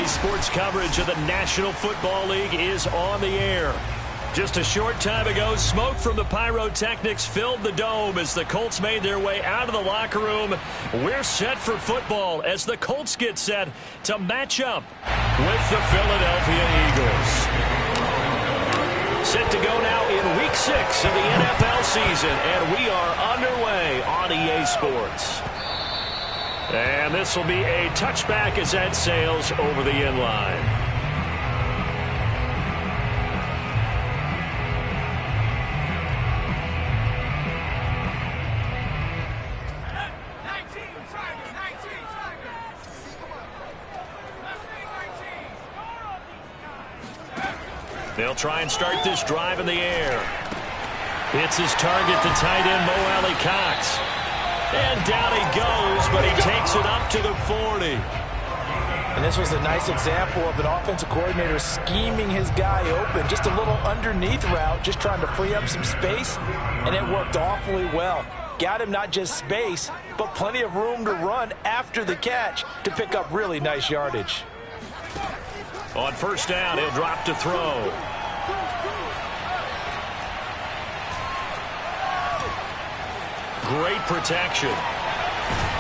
Sports coverage of the National Football League is on the air. Just a short time ago, smoke from the pyrotechnics filled the dome as the Colts made their way out of the locker room. We're set for football as the Colts get set to match up with the Philadelphia Eagles. Set to go now in Week 6 of the NFL season, and we are underway on EA Sports. And this will be a touchback as that sails over the end line. They'll try and start this drive in the air. Hits his target, the tight end, Mo Alley-Cox. And down he goes, but he takes it up to the 40. And this was a nice example of an offensive coordinator scheming his guy open. Just a little underneath route, just trying to free up some space, and it worked awfully well. Got him not just space, but plenty of room to run after the catch to pick up really nice yardage. On first down, he'll drop to throw. Great protection.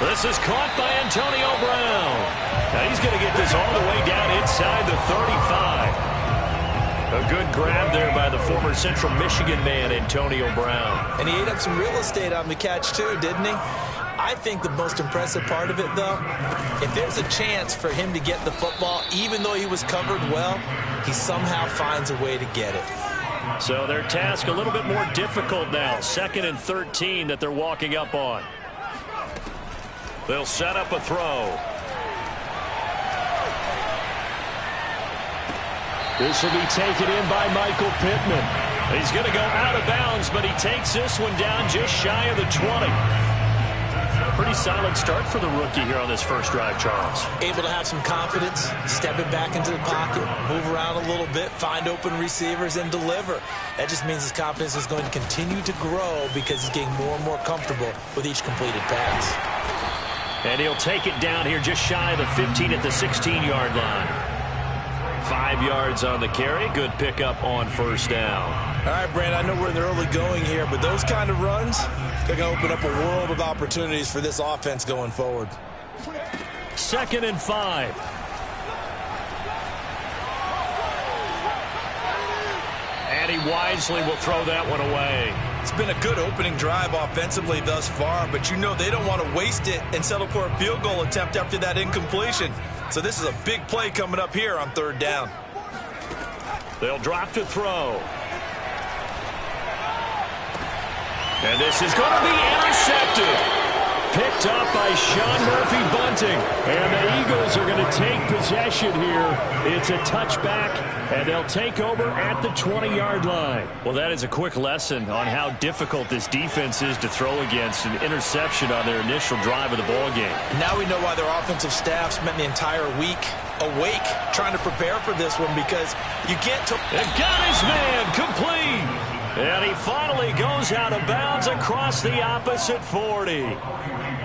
This is caught by Antonio Brown. Now he's going to get this all the way down inside the 35. A good grab there by the former Central Michigan man, Antonio Brown. And he ate up some real estate on the catch too, didn't he? I think the most impressive part of it, though, if there's a chance for him to get the football, even though he was covered well, he somehow finds a way to get it. So their task a little bit more difficult now. 2nd and 13 that they're walking up on. They'll set up a throw. This will be taken in by Michael Pittman. He's going to go out of bounds, but he takes this one down just shy of the 20. Pretty solid start for the rookie here on this first drive, Charles. Able to have some confidence, stepping back into the pocket, move around a little bit, find open receivers, and deliver. That just means his confidence is going to continue to grow because he's getting more and more comfortable with each completed pass. And he'll take it down here just shy of the 15 at the 16-yard line. 5 yards on the carry. Good pickup on first down. All right, Brandon, I know we're in the early going here, but those kind of runs, they're going to open up a world of opportunities for this offense going forward. 2nd and 5. And he wisely will throw that one away. It's been a good opening drive offensively thus far, but you know they don't want to waste it and settle for a field goal attempt after that incompletion. So this is a big play coming up here on 3rd down. They'll drop to throw. And this is going to be intercepted. Picked up by Sean Murphy-Bunting. And the Eagles are going to take possession here. It's a touchback, and they'll take over at the 20-yard line. Well, that is a quick lesson on how difficult this defense is to throw against. An interception on their initial drive of the ballgame. Now we know why their offensive staff spent the entire week awake trying to prepare for this one, because you can't... And got his man complete. And he finally goes out of bounds across the opposite 40.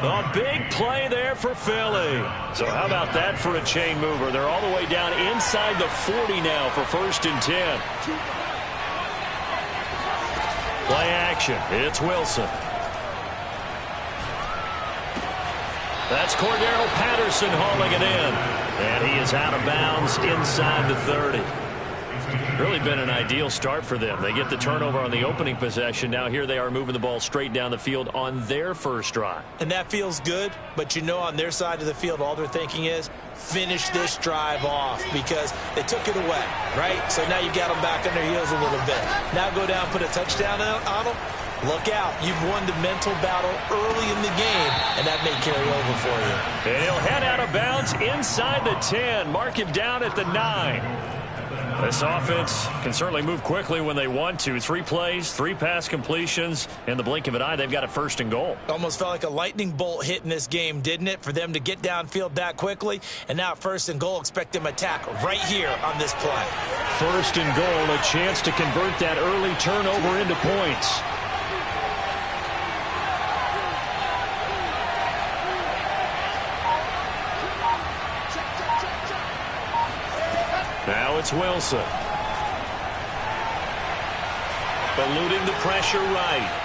A big play there for Philly. So how about that for a chain mover? They're all the way down inside the 40 now for 1st and 10. Play action. It's Wilson. That's Cordero Patterson hauling it in. And he is out of bounds inside the 30. Really been an ideal start for them. They get the turnover on the opening possession. Now here they are moving the ball straight down the field on their first drive. And that feels good, but you know on their side of the field all they're thinking is finish this drive off because they took it away, right? So now you got them back on their heels a little bit. Now go down, put a touchdown on them. Look out. You've won the mental battle early in the game, and that may carry over for you. And he'll head out of bounds inside the 10. Mark him down at the 9. This offense can certainly move quickly when they want to. 3 plays, 3 pass completions. In the blink of an eye, they've got a 1st and goal. Almost felt like a lightning bolt hit in this game, didn't it? For them to get downfield that quickly. And now 1st and goal, expect them to attack right here on this play. 1st and goal, a chance to convert that early turnover into points. it's Wilson. Eluding the pressure right.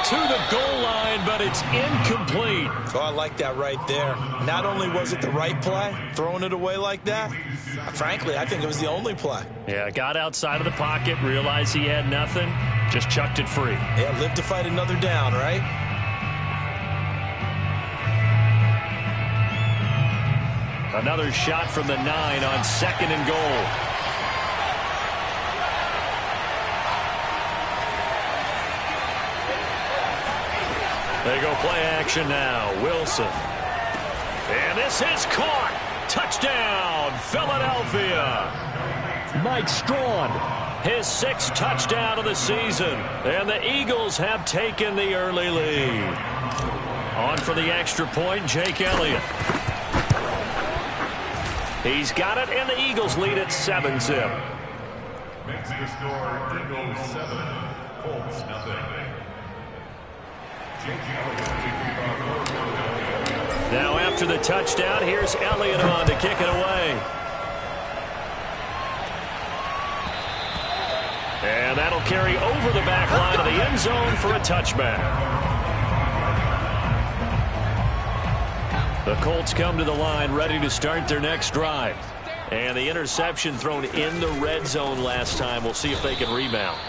To the goal line, but it's incomplete. Oh, I like that right there. Not only was it the right play, throwing it away like that, frankly, I think it was the only play. Yeah, got outside of the pocket, realized he had nothing, just chucked it free. Yeah, live to fight another down, right? Another shot from the 9 on 2nd and goal. They go play action now. Wilson. And this is caught. Touchdown, Philadelphia. Mike Strawn, his 6th touchdown of the season. And the Eagles have taken the early lead. On for the extra point, Jake Elliott. He's got it, and the Eagles lead at 7-zip. Makes the score Eagles 7, Colts nothing. Now after the touchdown, here's Elliott on to kick it away. And that'll carry over the back line of the end zone for a touchback. The Colts come to the line ready to start their next drive. And the interception thrown in the red zone last time. We'll see if they can rebound.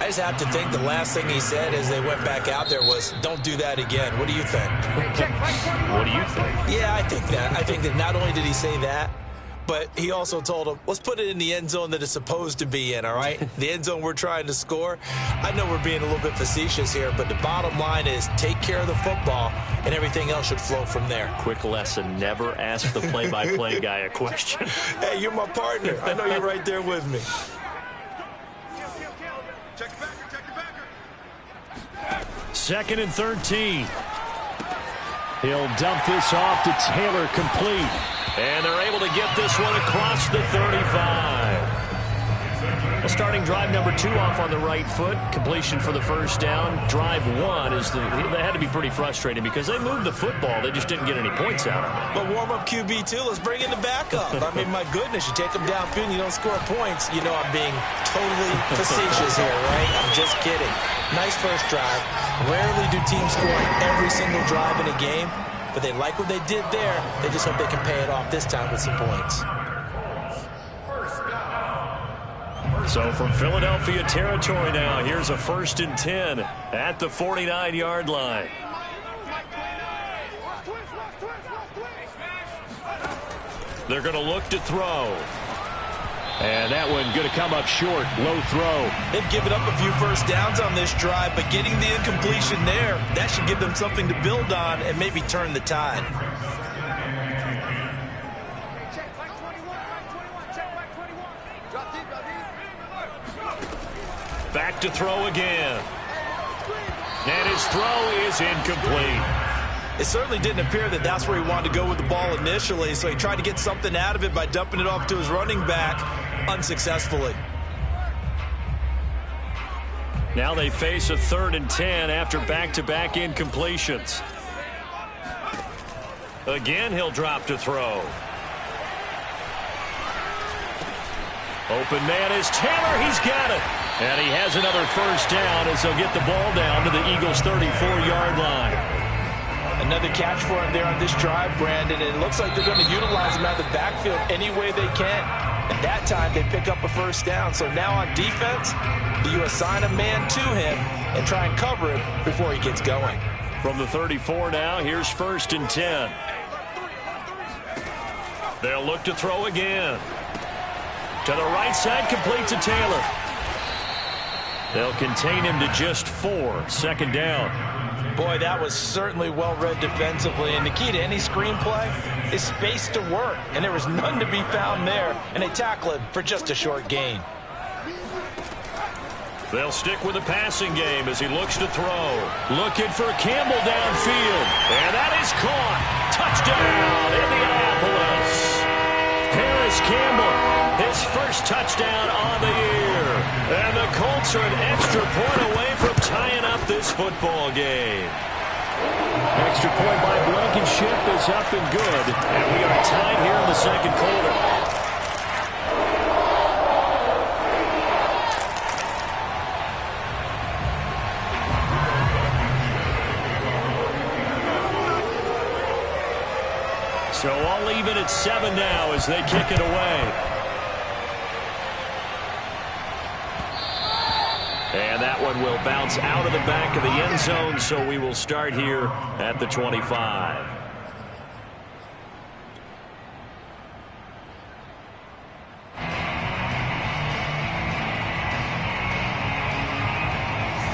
I just have to think the last thing he said as they went back out there was, don't do that again. What do you think? What do you think? Yeah, I think that. I think that not only did he say that, but he also told him, let's put it in the end zone that it's supposed to be in, all right? The end zone we're trying to score. I know we're being a little bit facetious here, but the bottom line is take care of the football, and everything else should flow from there. Quick lesson, never ask the play-by-play guy a question. Hey, you're my partner. I know you're right there with me. Check your backer, check your backer. 2nd and 13. He'll dump this off to Taylor, complete. And they're able to get this one across the 35. A starting drive number 2 off on the right foot. Completion for the first down. Drive 1 is that had to be pretty frustrating because they moved the football. They just didn't get any points out of it. But warm-up QB, too. Let's bring in the backup. I mean, my goodness, you take them downfield and you don't score points. You know I'm being totally facetious here, right? I'm just kidding. Nice first drive. Rarely do teams score on every single drive in a game, but they like what they did there. They just hope they can pay it off this time with some points. So from Philadelphia territory now, here's a 1st and 10 at the 49-yard line. They're going to look to throw. And that one going to come up short. Low throw. They've given up a few first downs on this drive, but getting the incompletion there, that should give them something to build on and maybe turn the tide. Back to throw again. And his throw is incomplete. It certainly didn't appear that that's where he wanted to go with the ball initially, so he tried to get something out of it by dumping it off to his running back unsuccessfully. Now they face a 3rd and 10 after back-to-back incompletions. Again, he'll drop to throw. Open man is Taylor. He's got it. And he has another first down as they'll get the ball down to the Eagles' 34-yard line. Another catch for him there on this drive, Brandon. And it looks like they're going to utilize him out of the backfield any way they can. And that time they pick up a first down. So now on defense, do you assign a man to him and try and cover him before he gets going? From the 34 now, here's 1st and 10. They'll look to throw again. To the right side, complete to Taylor. They'll contain him to just 4. 2nd down. Boy, that was certainly well read defensively. And the key to any screenplay is space to work. And there was none to be found there. And they tackle him for just a short gain. They'll stick with the passing game as he looks to throw. Looking for Campbell downfield. And that is caught. Touchdown, Indianapolis. Harris Campbell, his first touchdown on the year. And the Colts are an extra point away from tying up this football game. Extra point by Blankenship is up and good. And we are tied here in the 2nd quarter. So all even at 7 now as they kick it away. And that one will bounce out of the back of the end zone, so we will start here at the 25.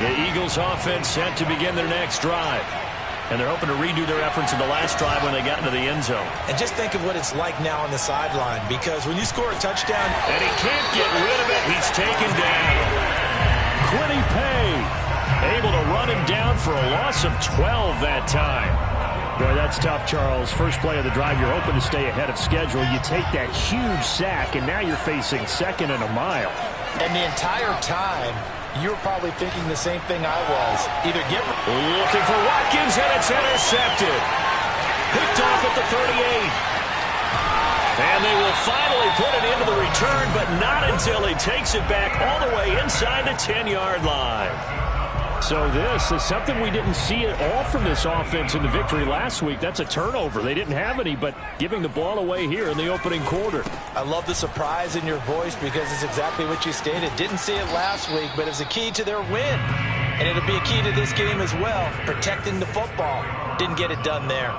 The Eagles offense set to begin their next drive. And they're hoping to redo their efforts in the last drive when they got into the end zone. And just think of what it's like now on the sideline, because when you score a touchdown... And he can't get rid of it. He's taken down. Quinny Pay able to run him down for a loss of 12 that time. Boy, that's tough, Charles. First play of the drive, you're hoping to stay ahead of schedule. You take that huge sack, and now you're facing second and a mile. And the entire time... you were probably thinking the same thing I was. Either get... looking for Watkins, and it's intercepted. Picked off at the 38. And they will finally put it into the return, but not until he takes it back all the way inside the 10-yard line. So this is something we didn't see at all from this offense in the victory last week. That's a turnover. They didn't have any, but giving the ball away here in the opening quarter. I love the surprise in your voice because it's exactly what you stated. Didn't see it last week, but it was a key to their win. And it'll be a key to this game as well, protecting the football. Didn't get it done there.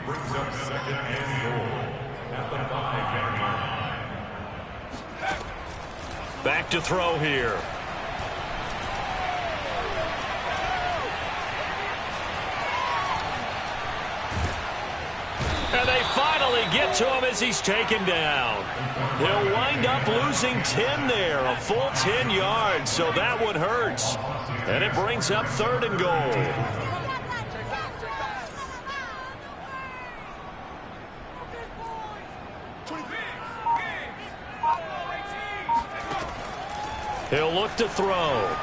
Brings up second and goal at the 5-yard line. Back to throw here. And they finally get to him as he's taken down. He'll wind up losing 10 there, a full 10 yards, so that one hurts. And it brings up 3rd and goal. He'll look to throw.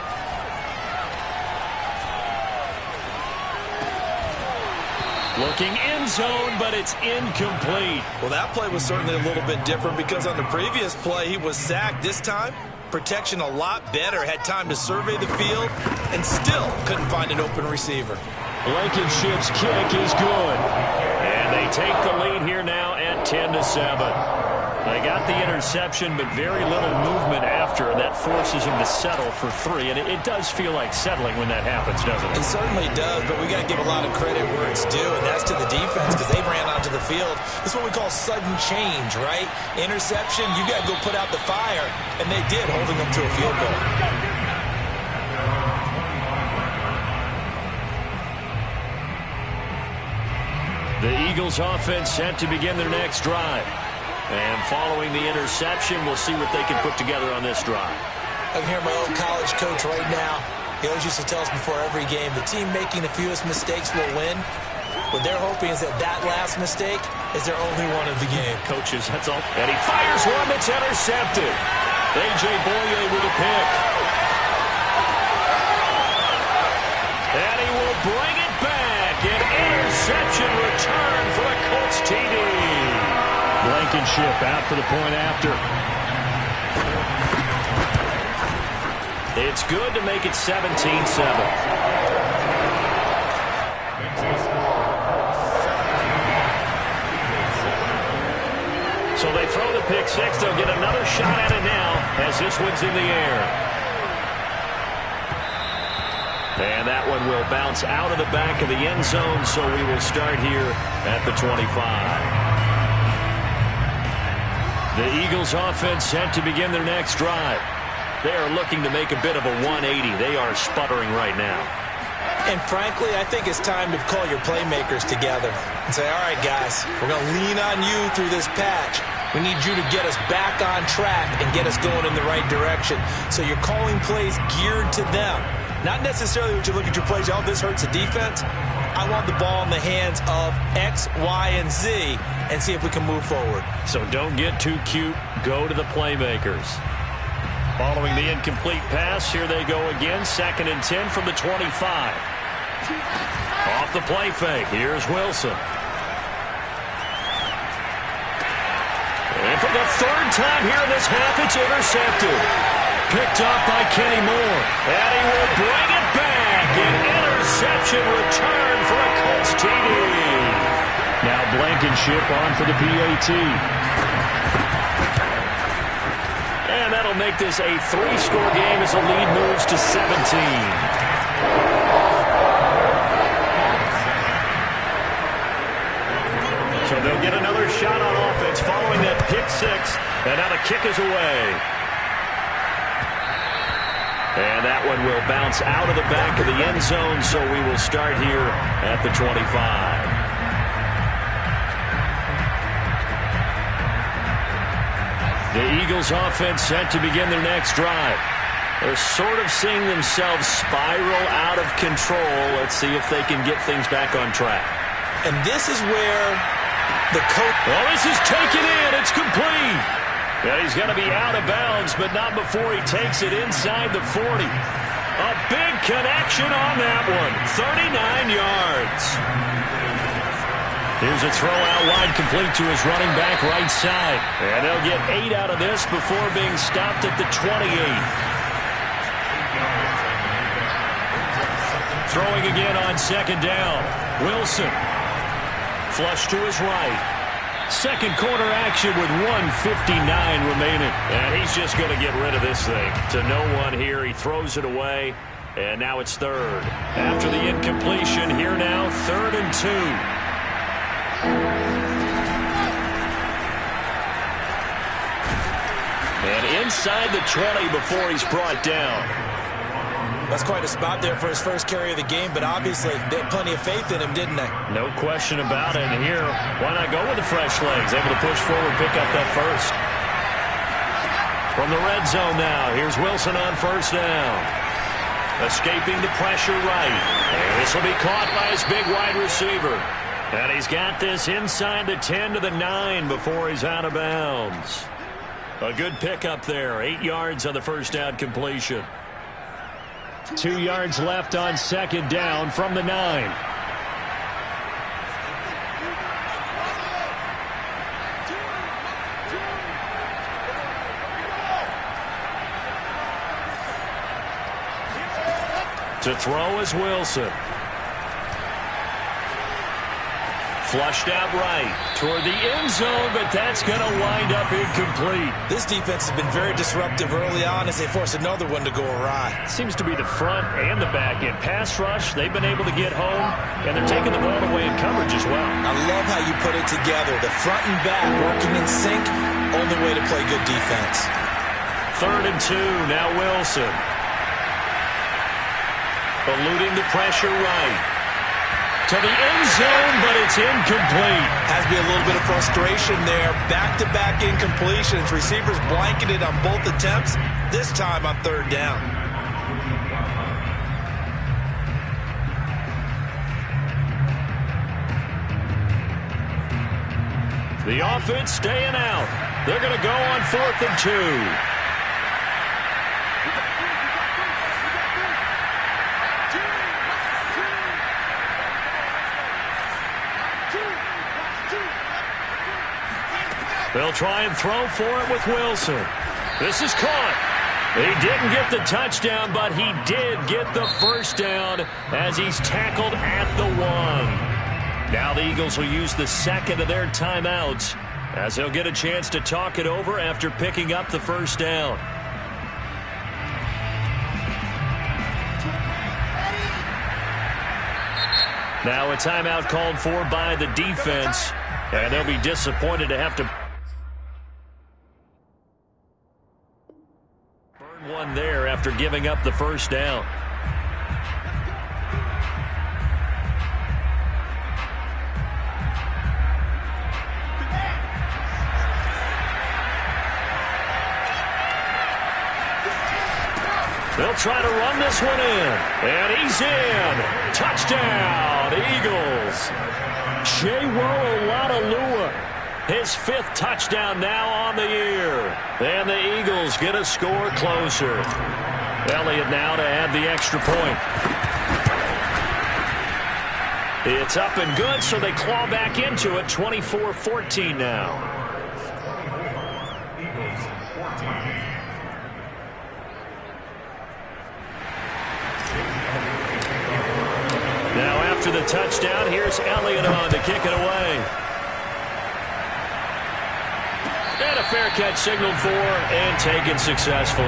Looking end zone, but it's incomplete. Well, that play was certainly a little bit different because on the previous play, he was sacked. This time, protection a lot better. Had time to survey the field and still couldn't find an open receiver. Blankenship's kick is good. And they take the lead here now at 10-7. They got the interception, but very little movement after, and that forces them to settle for 3. And it does feel like settling when that happens, doesn't it? It certainly does, but we got to give a lot of credit where it's due, and that's to the defense because they ran onto the field. This is what we call sudden change, right? Interception, you got to go put out the fire, and they did, holding them to a field goal. The Eagles offense set to begin their next drive. And following the interception, we'll see what they can put together on this drive. I can hear my old college coach right now. He always used to tell us before every game, the team making the fewest mistakes will win. What they're hoping is that last mistake is their only one of the game. Coaches, that's all. And he fires one that's intercepted. A.J. Boye with a pick. And he will bring it back. An interception return for a Colts TD. Blankenship out for the point after. It's good to make it 17-7. So they throw the pick six. They'll get another shot at it now as this one's in the air. And that one will bounce out of the back of the end zone, so we will start here at the 25. The Eagles offense set to begin their next drive. They are looking to make a bit of a 180. They are sputtering right now. And frankly, I think it's time to call your playmakers together and say, all right, guys, we're going to lean on you through this patch. We need you to get us back on track and get us going in the right direction. So you're calling plays geared to them. Not necessarily when you look at your plays, oh, this hurts the defense. I want the ball in the hands of X, Y, and Z and see if we can move forward. So don't get too cute. Go to the playmakers. Following the incomplete pass, here they go again. 2nd and 10 from the 25. Off the play fake, here's Wilson. And for the 3rd time here in this half, it's intercepted. Picked up by Kenny Moore. And he will bring it back. An interception return for a Colts TD. Now Blankenship on for the PAT. And that'll make this a 3-score game as the lead moves to 17. So they'll get another shot on offense following that pick six. And now the kick is away. And that one will bounce out of the back of the end zone, so we will start here at the 25. The Eagles offense set to begin their next drive. They're sort of seeing themselves spiral out of control. Let's see if they can get things back on track. And this is where the coach... Well, this is taken in. It's complete. Yeah, he's going to be out of bounds, but not before he takes it inside the 40. A big connection on that one. 39 yards. Here's a throw out wide, complete to his running back right side. And they'll get 8 out of this before being stopped at the 28. Throwing again on second down. Wilson. Flush to his right. Second quarter action with 1:59 remaining. And he's just going to get rid of this thing. To no one here. He throws it away. And now it's third. After the incompletion, here now, 3rd and 2. And inside the 20 before he's brought down. That's quite a spot there for his first carry of the game, but obviously they had plenty of faith in him, didn't they? No question about it. And here, why not go with the fresh legs? Able to push forward, pick up that first. From the red zone now, here's Wilson on first down. Escaping the pressure right. And this will be caught by his big wide receiver. And he's got this inside the 10 to the 9 before he's out of bounds. A good pickup there. 8 yards on the first down completion. 2 yards left on second down from the 9. To throw is Wilson. Flushed out right toward the end zone, but that's going to wind up incomplete. This defense has been very disruptive early on as they force another one to go awry. Seems to be the front and the back end. Pass rush, they've been able to get home, and they're taking the ball away in coverage as well. I love how you put it together. The front and back working in sync, only way to play good defense. 3rd and 2, now Wilson. Eluding the pressure right. To the end zone, but it's incomplete. Has to be a little bit of frustration there. Back-to-back incompletions. Receivers blanketed on both attempts, this time on 3rd down. The offense staying out. They're going to go on 4th and 2. They'll try and throw for it with Wilson. This is caught. He didn't get the touchdown, but he did get the first down as he's tackled at the 1. Now the Eagles will use the second of their timeouts as they'll get a chance to talk it over after picking up the first down. Now a timeout called for by the defense, and they'll be disappointed to have to burn one there after giving up the first down. They'll try to run this one in. And he's in. Touchdown, Eagles. Olawale, his 5th touchdown now on the year. And the Eagles get a score closer. Elliott now to add the extra point. It's up and good, so they claw back into it. 24-14 now. Now after the touchdown. Here's Elliott on to kick it away. And a fair catch signaled for and taken successfully.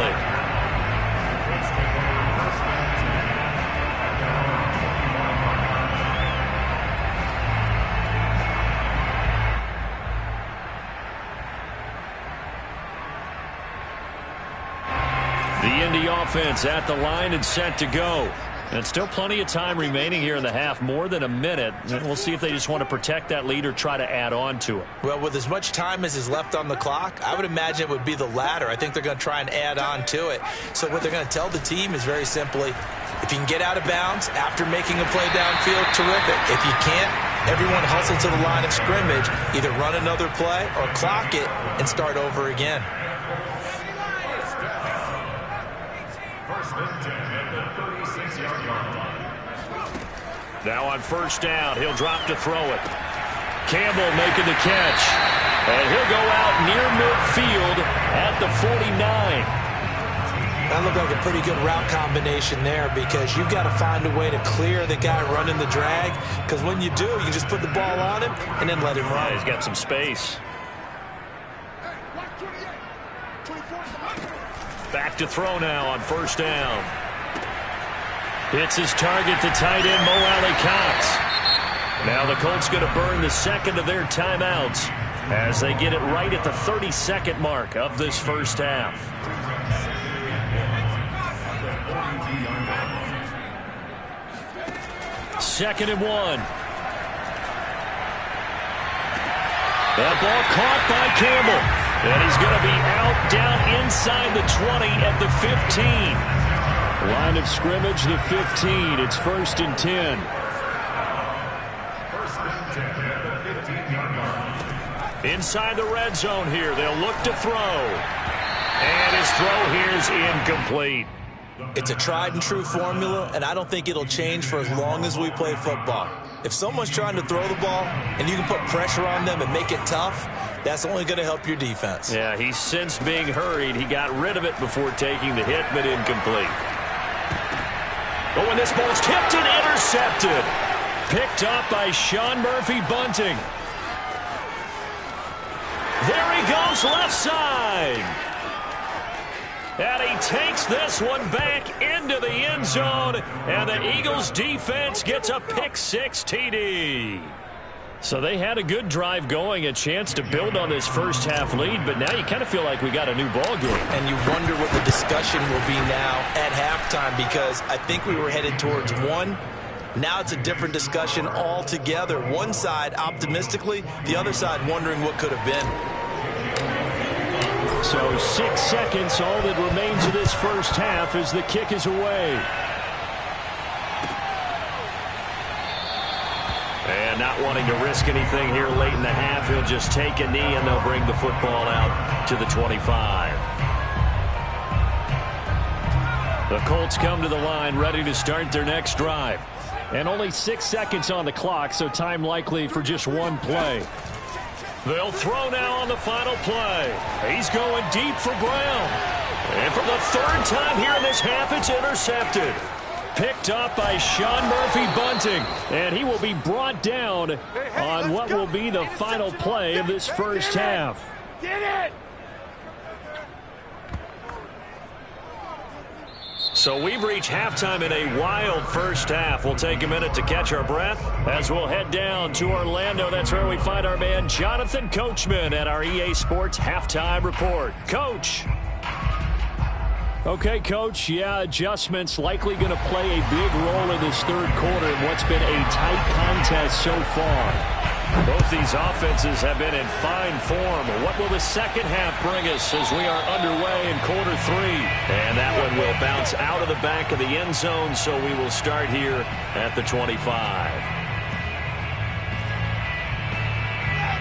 The Indy offense at the line and set to go. And still plenty of time remaining here in the half, more than a minute. And we'll see if they just want to protect that lead or try to add on to it. Well, with as much time as is left on the clock, I would imagine it would be the latter. I think they're going to try and add on to it. So what they're going to tell the team is very simply, if you can get out of bounds after making a play downfield, terrific. If you can't, everyone hustle to the line of scrimmage, either run another play or clock it and start over again. Now on first down, he'll drop to throw it. Campbell making the catch. And he'll go out near midfield at the 49. That looked like a pretty good route combination there because you've got to find a way to clear the guy running the drag, because when you do, you just put the ball on him and then let him run. Yeah, he's got some space. Back to throw now on first down. Hits his target, the tight end, Mo Alley-Cox. Now the Colts going to burn the second of their timeouts as they get it right at the 32nd mark of this first half. Second and 1. That ball caught by Campbell. And he's going to be out down inside the 20 at the 15. Line of scrimmage, the 15. It's first and 10. Inside the red zone here. They'll look to throw. And his throw here is incomplete. It's a tried and true formula, and I don't think it'll change for as long as we play football. If someone's trying to throw the ball and you can put pressure on them and make it tough, that's only going to help your defense. Yeah, he's since being hurried. He got rid of it before taking the hit, but incomplete. Oh, and this ball's tipped and intercepted. Picked up by Sean Murphy-Bunting. There he goes, left side. And he takes this one back into the end zone. And the Eagles defense gets a pick-six TD. So they had a good drive going, a chance to build on this first half lead, but now you kind of feel like we got a new ball game. And you wonder what the discussion will be now at halftime, because I think we were headed towards one. Now it's a different discussion altogether. One side optimistically, the other side wondering what could have been. So 6 seconds, all that remains of this first half as the kick is away. And not wanting to risk anything here late in the half, he'll just take a knee and they'll bring the football out to the 25. The Colts come to the line ready to start their next drive. And only 6 seconds on the clock, so time likely for just one play. They'll throw now on the final play. He's going deep for Brown. And for the third time here in this half, it's intercepted. Picked up by Sean Murphy-Bunting. And he will be brought down on what will be the final play of this first half. Get it! So we've reached halftime in a wild first half. We'll take a minute to catch our breath as we'll head down to Orlando. That's where we find our man Jonathan Coachman at our EA Sports Halftime Report. Coach. Okay, Coach. Yeah, adjustments likely going to play a big role in this third quarter in what's been a tight contest so far. Both these offenses have been in fine form. What will the second half bring us as we are underway in quarter three? And that one will bounce out of the back of the end zone, so we will start here at the 25.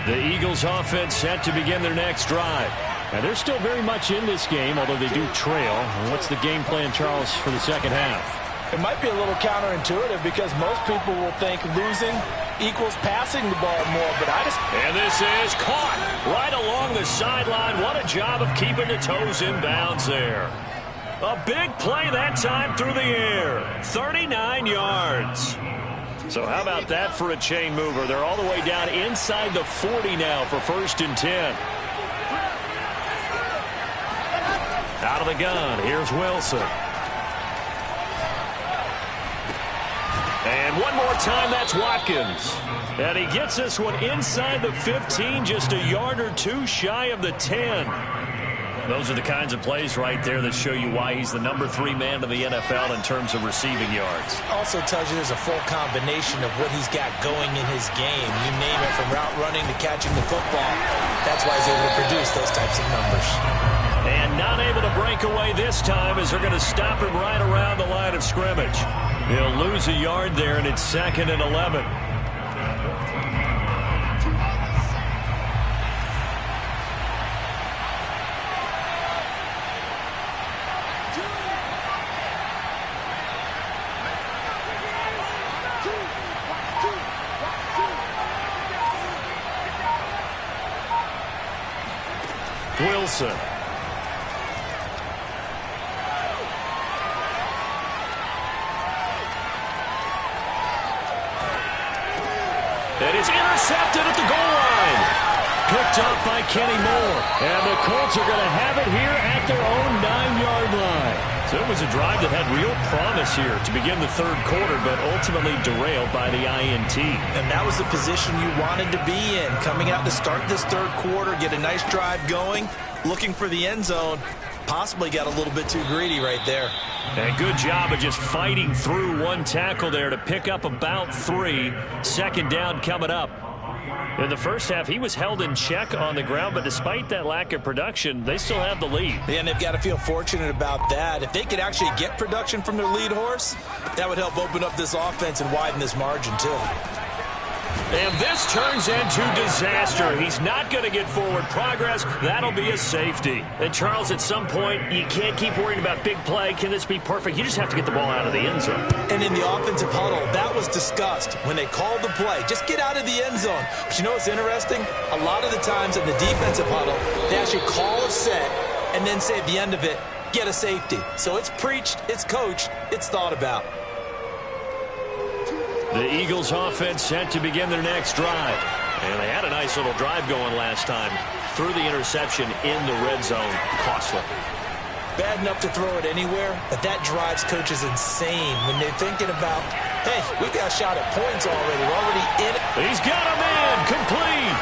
The Eagles offense set to begin their next drive. And they're still very much in this game, although they do trail. What's the game plan, Charles, for the second half? It might be a little counterintuitive because most people will think losing equals passing the ball more, but And this is caught right along the sideline. What a job of keeping the toes in bounds there. A big play that time through the air. 39 yards. So how about that for a chain mover? They're all the way down inside the 40 now for 1st and 10. Out of the gun, here's Wilson. And one more time, that's Watkins. And he gets this one inside the 15, just a yard or two shy of the 10. Those are the kinds of plays right there that show you why he's the #3 man in the NFL in terms of receiving yards. Also tells you there's a full combination of what he's got going in his game. You name it, from route running to catching the football. That's why he's able to produce those types of numbers. And not able to break away this time as they're going to stop him right around the line of scrimmage. He'll lose a yard there, and it's 2nd and 11. Wilson. And it's intercepted at the goal line. Picked up by Kenny Moore. And the Colts are going to have it here at their own 9-yard line. So it was a drive that had real promise here to begin the 3rd quarter, but ultimately derailed by the INT. And that was the position you wanted to be in. Coming out to start this 3rd quarter, get a nice drive going, looking for the end zone. Possibly got a little bit too greedy right there. And good job of just fighting through one tackle there to pick up about 3. 2nd down coming up. In the first half, he was held in check on the ground, but despite that lack of production, they still have the lead. Yeah, and they've got to feel fortunate about that. If they could actually get production from their lead horse, that would help open up this offense and widen this margin too. And this turns into disaster. He's not going to get forward progress. That'll be a safety. And, Charles, at some point, you can't keep worrying about big play. Can this be perfect? You just have to get the ball out of the end zone. And in the offensive huddle, that was discussed when they called the play. Just get out of the end zone. But you know what's interesting? A lot of the times in the defensive huddle, they actually call a set and then say at the end of it, get a safety. So it's preached, it's coached, it's thought about. The Eagles offense set to begin their next drive. And they had a nice little drive going last time. Threw the interception in the red zone. Costly. Bad enough to throw it anywhere, but that drives coaches insane when they're thinking about, hey, we've got a shot at points already. We're already in it. He's got a man complete.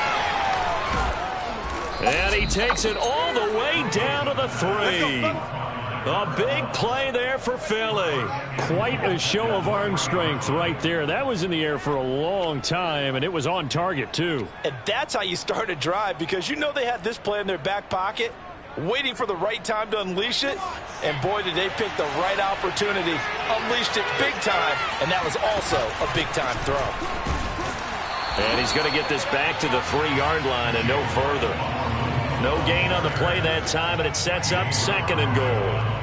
And he takes it all the way down to the 3. A big play there for Philly. Quite a show of arm strength right there. That was in the air for a long time, and it was on target, too. And that's how you start a drive, because you know they had this play in their back pocket, waiting for the right time to unleash it. And, boy, did they pick the right opportunity. Unleashed it big time, and that was also a big-time throw. And he's going to get this back to the 3-yard line and no further. No gain on the play that time, and it sets up 2nd and goal.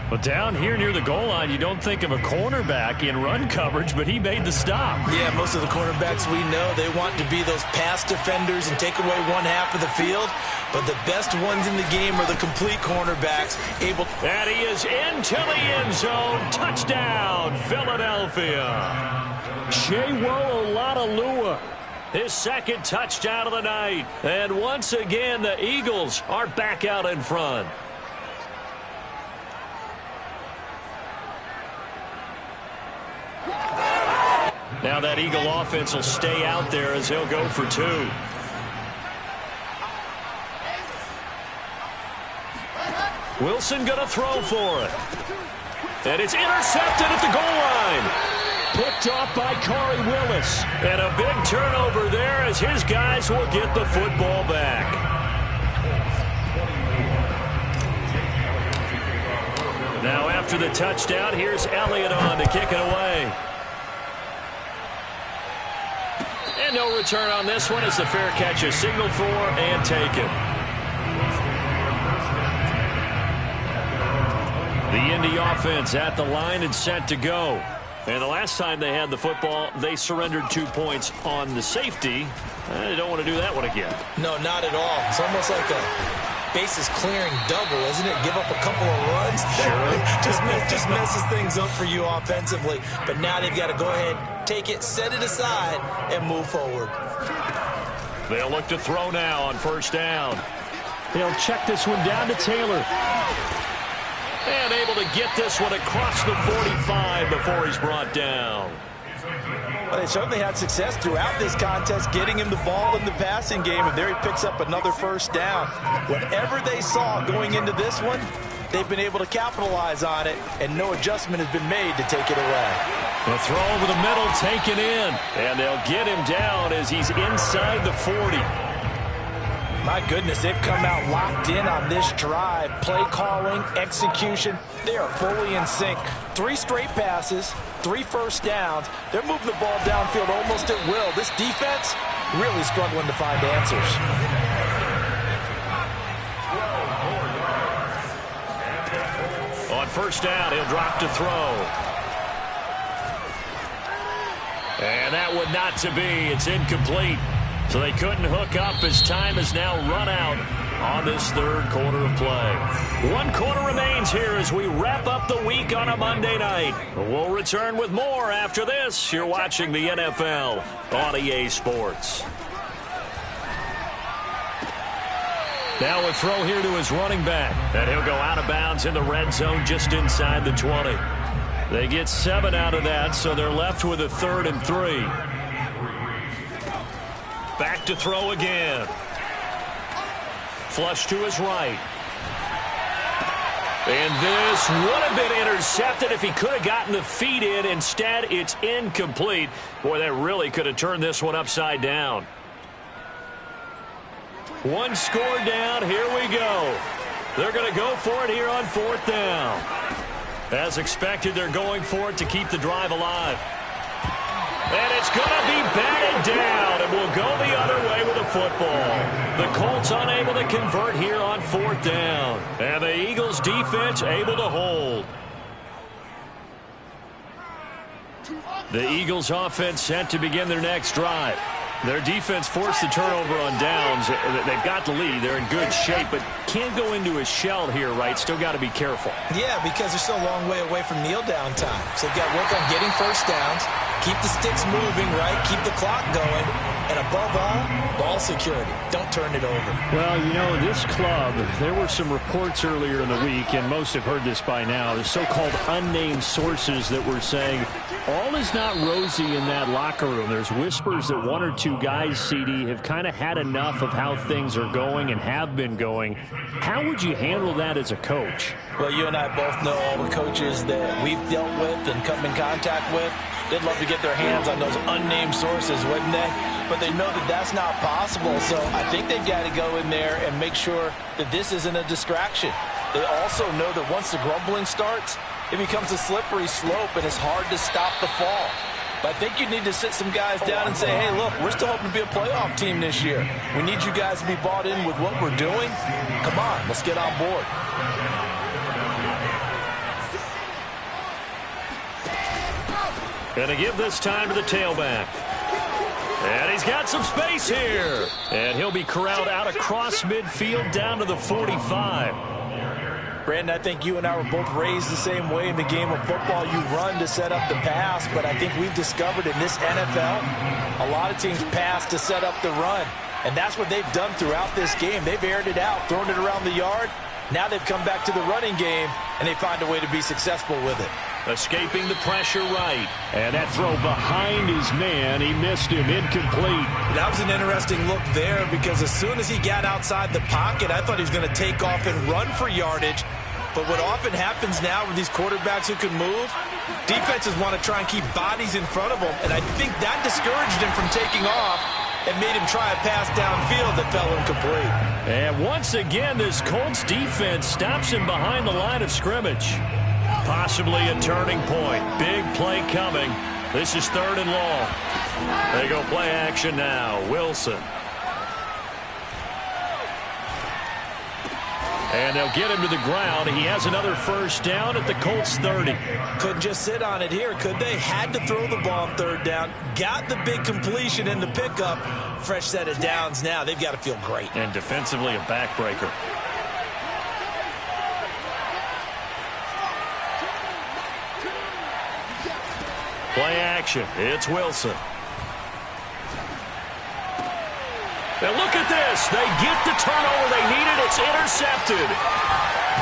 But down here near the goal line, you don't think of a cornerback in run coverage, but he made the stop. Yeah, most of the cornerbacks we know, they want to be those pass defenders and take away one half of the field. But the best ones in the game are the complete cornerbacks. And he is into the end zone. Touchdown, Philadelphia. Shewo Oladolua. His 2nd touchdown of the night. And once again, the Eagles are back out in front. Now that Eagle offense will stay out there as he'll go for 2. Wilson going to throw for it. And it's intercepted at the goal line. Picked off by Corey Willis. And a big turnover there as his guys will get the football back. Now after the touchdown, here's Elliott on to kick it away. And no return on this one as the fair catch is signaled for and taken. The Indy offense at the line and set to go. And the last time they had the football, they surrendered 2 points on the safety. They don't want to do that one again. No, not at all. It's almost like a bases clearing double, isn't it? Give up a couple of runs. Sure. just messes things up for you offensively. But now they've got to go ahead, take it, set it aside, and move forward. They'll look to throw now on first down. They'll check this one down to Taylor. And able to get this one across the 45 before he's brought down. Well, they certainly had success throughout this contest getting him the ball in the passing game, and there he picks up another first down. Whatever they saw going into this one, they've been able to capitalize on it, and no adjustment has been made to take it away. The throw over the middle taken in, and they'll get him down as he's inside the 40. My goodness, they've come out locked in on this drive. Play calling, execution, they are fully in sync. 3 straight passes, 3 first downs. They're moving the ball downfield almost at will. This defense really struggling to find answers. On first down, he'll drop to throw. And that would not to be. It's incomplete. So they couldn't hook up as time has now run out on this third quarter of play. 1 quarter remains here as we wrap up the week on a Monday night. We'll return with more after this. You're watching the NFL on EA Sports. Now a throw here to his running back. And he'll go out of bounds in the red zone just inside the 20. They get 7 out of that, so they're left with a 3rd and 3. Back to throw again. Flush to his right. And this would have been intercepted if he could have gotten the feet in. Instead, it's incomplete. Boy, that really could have turned this one upside down. 1 score down. Here we go. They're going to go for it here on 4th down. As expected, they're going for it to keep the drive alive. And it's going to be batted down, and we'll go the other way with the football. The Colts unable to convert here on 4th down. And the Eagles defense able to hold. The Eagles offense set to begin their next drive. Their defense forced the turnover on downs. They've got the lead. They're in good shape, but can't go into a shell here, right? Still got to be careful. Yeah, because they're still a long way away from kneel down time. So they've got to work on getting first downs, keep the sticks moving, right? Keep the clock going. And above all, ball security. Don't turn it over. Well, you know, this club, there were some reports earlier in the week, and most have heard this by now, the so-called unnamed sources that were saying all is not rosy in that locker room. There's whispers that 1 or 2 guys, CD, have kind of had enough of how things are going and have been going. How would you handle that as a coach? Well, you and I both know all the coaches that we've dealt with and come in contact with. They'd love to get their hands on those unnamed sources, wouldn't they? But they know that that's not possible, so I think they've got to go in there and make sure that this isn't a distraction. They also know that once the grumbling starts, it becomes a slippery slope, and it's hard to stop the fall. But I think you need to sit some guys down and say, hey, look, we're still hoping to be a playoff team this year. We need you guys to be bought in with what we're doing. Come on, let's get on board. Going to give this time to the tailback. And he's got some space here. And he'll be corralled out across midfield down to the 45. Brandon, I think you and I were both raised the same way in the game of football. You run to set up the pass, but I think we've discovered in this NFL, a lot of teams pass to set up the run. And that's what they've done throughout this game. They've aired it out, thrown it around the yard. Now they've come back to the running game, and they find a way to be successful with it. Escaping the pressure right. And that throw behind his man, he missed him, incomplete. That was an interesting look there because as soon as he got outside the pocket, I thought he was going to take off and run for yardage. But what often happens now with these quarterbacks who can move, defenses want to try and keep bodies in front of them. And I think that discouraged him from taking off and made him try a pass downfield that fell incomplete. And once again, this Colts defense stops him behind the line of scrimmage. Possibly a turning point. Big play coming. This is 3rd and long. They go play action now. Wilson. And they'll get him to the ground. He has another first down at the Colts 30. Couldn't just sit on it here, could they? Had to throw the ball on 3rd down. Got the big completion in the pickup. Fresh set of downs now. They've got to feel great. And defensively, a backbreaker. possession. It's Wilson. And look at this. They get the turnover they needed. It's intercepted.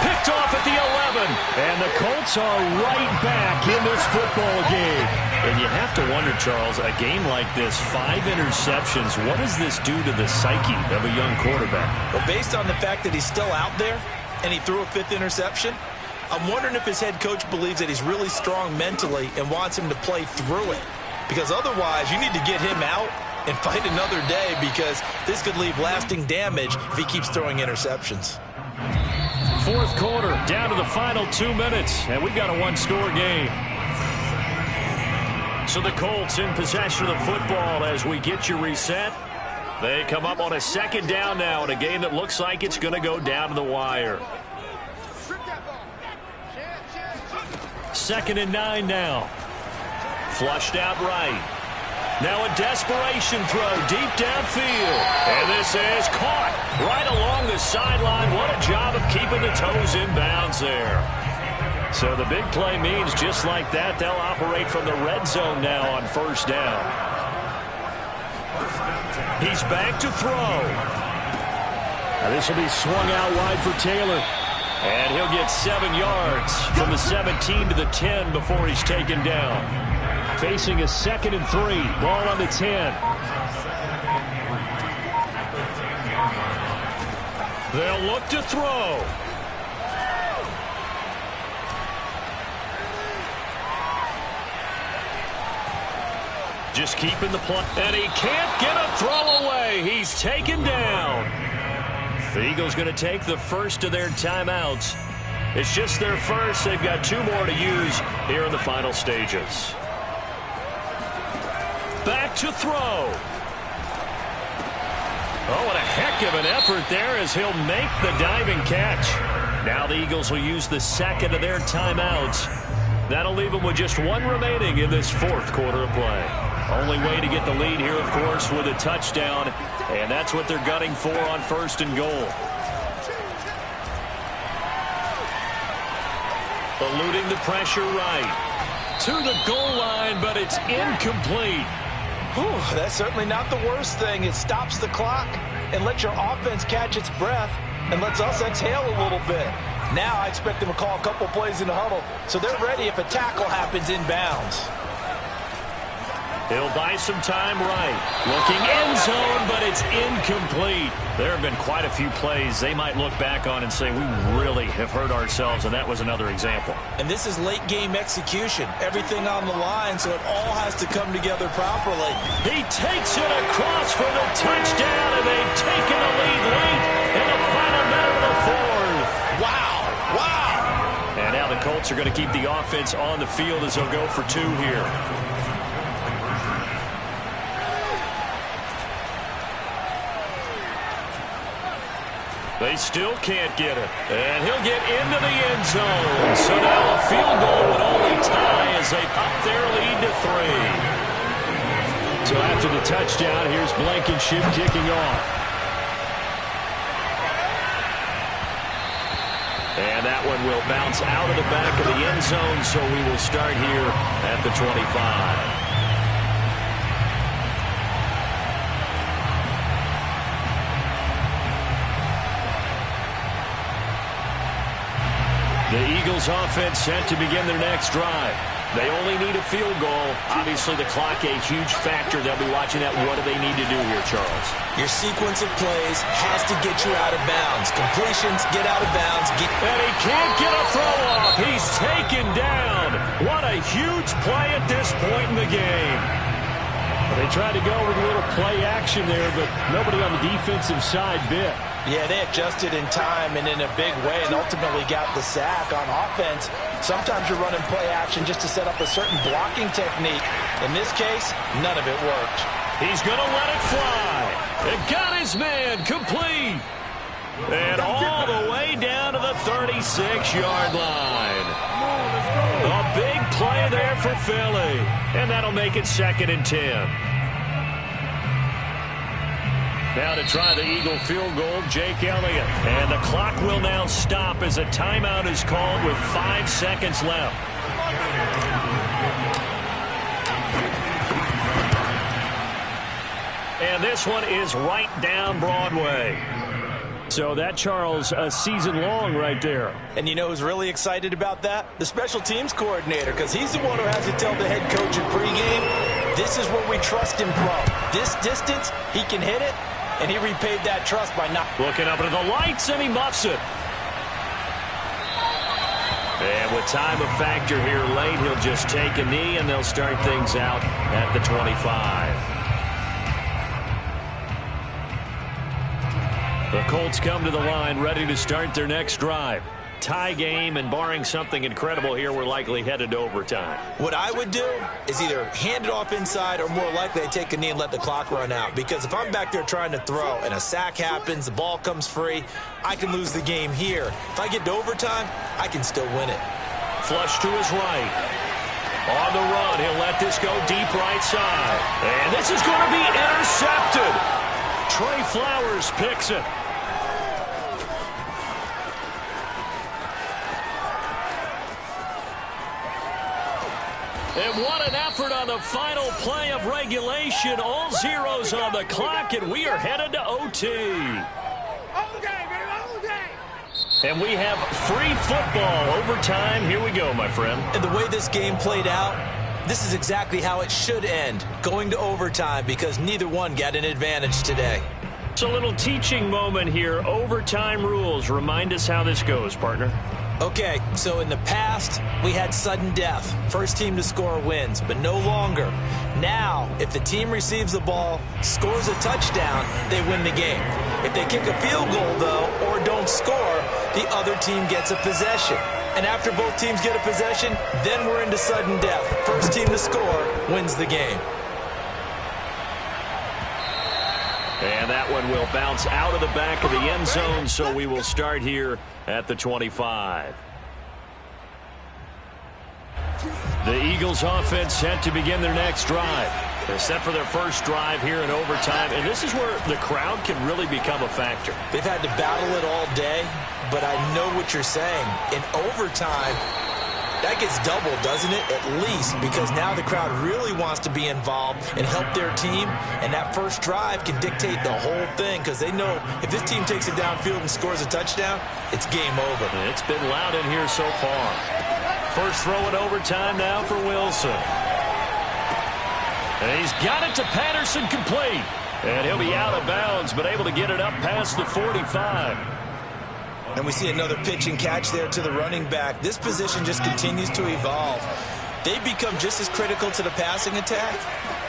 Picked off at the 11. And the Colts are right back in this football game. And you have to wonder, Charles, a game like this, 5 interceptions, what does this do to the psyche of a young quarterback? Well, based on the fact that he's still out there and he threw a 5th interception, I'm wondering if his head coach believes that he's really strong mentally and wants him to play through it. Because otherwise, you need to get him out and fight another day, because this could leave lasting damage if he keeps throwing interceptions. 4th quarter, down to the final 2 minutes, and we've got a 1-score game. So the Colts in possession of the football as we get you reset. They come up on a 2nd down now in a game that looks like it's going to go down to the wire. 2nd and 9 now. Flushed out right. Now a desperation throw deep downfield. And this is caught right along the sideline. What a job of keeping the toes in bounds there. So the big play means just like that, they'll operate from the red zone now on 1st down. He's back to throw. Now this will be swung out wide for Taylor. And he'll get 7 yards from the 17 to the 10 before he's taken down. Facing a 2nd and 3. Ball on the 10. They'll look to throw. Just keeping the play. And he can't get a throw away. He's taken down. The Eagles going to take the first of their timeouts. It's just their first. They've got 2 more to use here in the final stages. Back to throw. Oh, what a heck of an effort there as he'll make the diving catch. Now the Eagles will use the 2nd of their timeouts. That'll leave them with just 1 remaining in this 4th quarter of play. Only way to get the lead here, of course, with a touchdown, and that's what they're gunning for on 1st and goal. Eluding the pressure right. To the goal line, but it's incomplete. Whew, that's certainly not the worst thing. It stops the clock and lets your offense catch its breath and lets us exhale a little bit. Now I expect them to call a couple plays in the huddle so they're ready if a tackle happens inbounds. He'll buy some time right. Looking end zone, but it's incomplete. There have been quite a few plays they might look back on and say, we really have hurt ourselves, and that was another example. And this is late game execution. Everything on the line, so it all has to come together properly. He takes it across for the touchdown, and they've taken the lead late in the final minute of the 4th. Wow. Wow. And now the Colts are going to keep the offense on the field as they'll go for 2 here. They still can't get it. And he'll get into the end zone. So now a field goal would only tie as they up their lead to 3. So after the touchdown, here's Blankenship kicking off. And that one will bounce out of the back of the end zone, so we will start here at the 25. The Eagles offense set to begin their next drive. They only need a field goal. Obviously, the clock a huge factor. They'll be watching that. What do they need to do here, Charles? Your sequence of plays has to get you out of bounds. Completions, get out of bounds. And he can't get a throw off. He's taken down. What a huge play at this point in the game. They tried to go with a little play action there, but nobody on the defensive side bit. Yeah, they adjusted in time and in a big way and ultimately got the sack on offense. Sometimes you're running play action just to set up a certain blocking technique. In this case, none of it worked. He's going to let it fly. It got his man complete. And all the way down to the 36-yard line. A big play there for Philly. And that'll make it 2nd and 10. Now to try the Eagle field goal, Jake Elliott. And the clock will now stop as a timeout is called with 5 seconds left. And this one is right down Broadway. So that, Charles, a season long right there. And you know who's really excited about that? The special teams coordinator, because he's the one who has to tell the head coach in pregame, this is where we trust him from. This distance, he can hit it, and he repaid that trust by not. Looking up into the lights, and he muffs it. And with time a factor here late, he'll just take a knee, and they'll start things out at the 25. The Colts come to the line, ready to start their next drive. Tie game, and barring something incredible here, we're likely headed to overtime. What I would do is either hand it off inside or more likely I take a knee and let the clock run out. Because if I'm back there trying to throw and a sack happens, the ball comes free, I can lose the game here. If I get to overtime, I can still win it. Flush to his right. On the run, he'll let this go deep right side. And this is going to be intercepted. Trey Flowers picks it. And what an effort on the final play of regulation. All zeros on the clock, and we are headed to OT. And we have free football. Overtime. Here we go, my friend. And the way this game played out, this is exactly how it should end, going to overtime, because neither one got an advantage today. It's a little teaching moment here. Overtime rules. Remind us how this goes, partner. Okay, so in the past, we had sudden death. First team to score wins, but no longer. Now, if the team receives the ball, scores a touchdown, they win the game. If they kick a field goal, though, or don't score, the other team gets a possession. And after both teams get a possession, then we're into sudden death. First team to score wins the game. And that one will bounce out of the back of the end zone, so we will start here at the 25. The Eagles offense set to begin their next drive. They're set for their first drive here in overtime, and this is where the crowd can really become a factor. They've had to battle it all day, but I know what you're saying. In overtime, that gets doubled, doesn't it? At least, because now the crowd really wants to be involved and help their team, and that first drive can dictate the whole thing, because they know if this team takes it downfield and scores a touchdown, it's game over. It's been loud in here so far. First throw in overtime now for Wilson. And he's got it to Patterson, complete. And he'll be out of bounds, but able to get it up past the 45. And we see another pitch and catch there to the running back. This position just continues to evolve. They become just as critical to the passing attack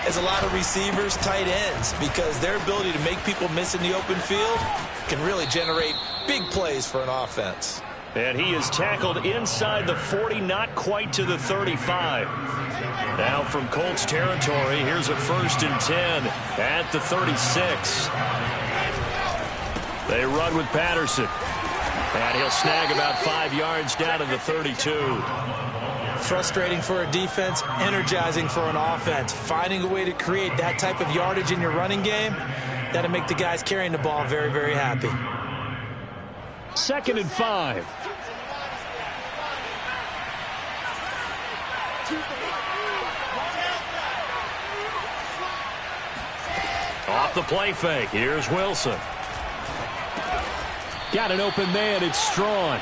as a lot of receivers, tight ends, because their ability to make people miss in the open field can really generate big plays for an offense. And he is tackled inside the 40, not quite to the 35. Now from Colts territory, here's a 1st and 10 at the 36. They run with Patterson. And he'll snag about 5 yards down to the 32. Frustrating for a defense, energizing for an offense. Finding a way to create that type of yardage in your running game, that'll make the guys carrying the ball very, very happy. 2nd and 5. Off the play fake. Here's Wilson. Got an open man. It's Strawn.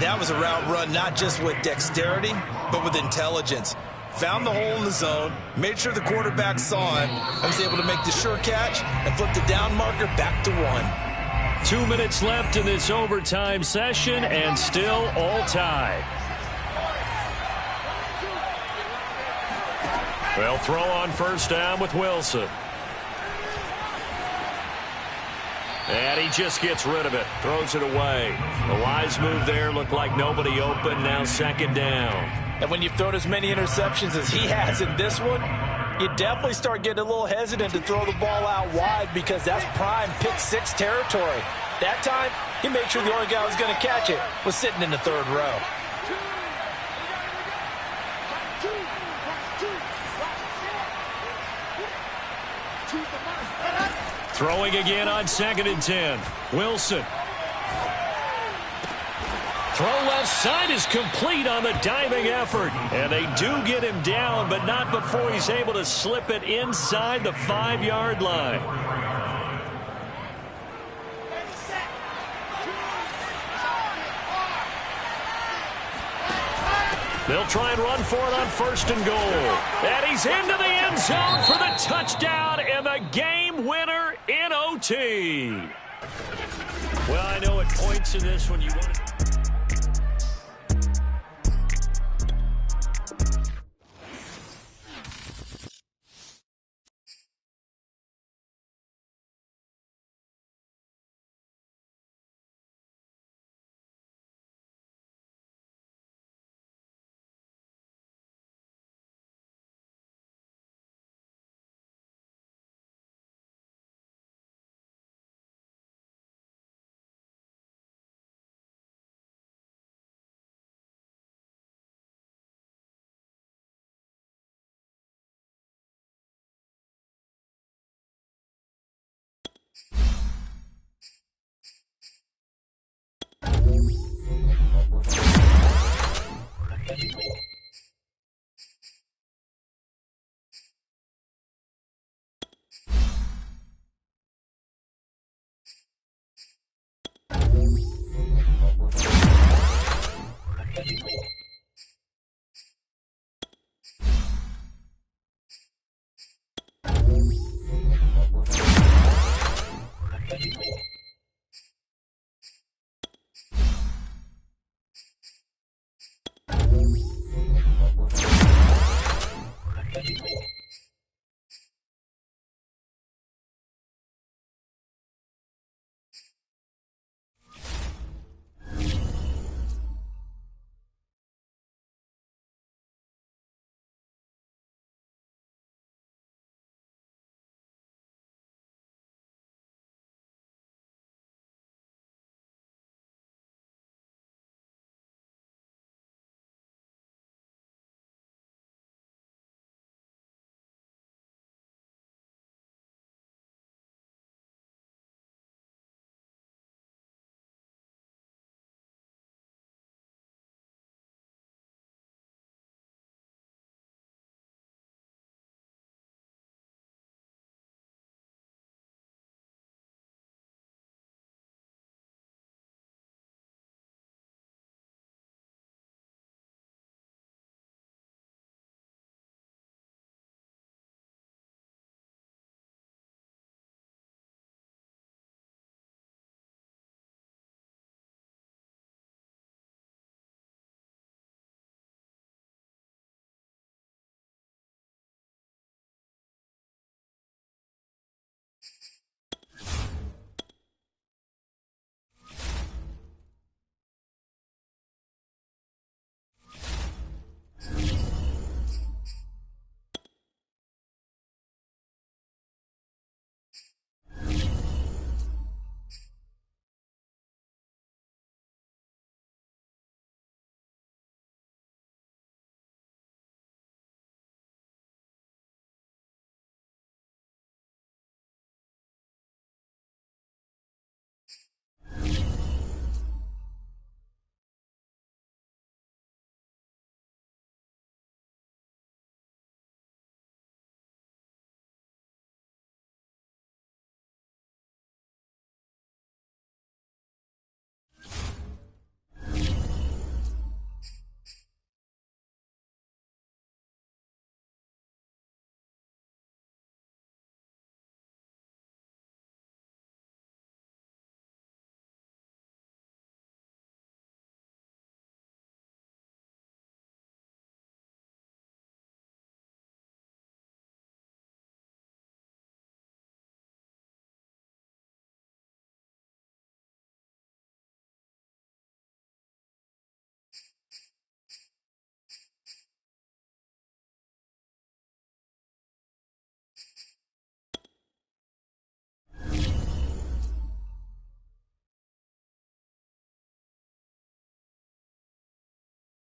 That was a route run not just with dexterity, but with intelligence. Found the hole in the zone, made sure the quarterback saw him, and was able to make the sure catch and flip the down marker back to 1. 2 minutes left in this overtime session, and still all tied. They'll throw on first down with Wilson. And he just gets rid of it. Throws it away. The wise move there. Looked like nobody open. Now 2nd down. And when you've thrown as many interceptions as he has in this one, you definitely start getting a little hesitant to throw the ball out wide, because that's prime pick 6 territory. That time, he made sure the only guy who was going to catch it was sitting in the 3rd row. Throwing again on 2nd and 10. Wilson. Throw left side is complete on the diving effort. And they do get him down, but not before he's able to slip it inside the 5-yard line. They'll try and run for it on 1st and goal. And he's into the end zone for the touchdown and the game winner in OT. Well, I know at points in this when you want to...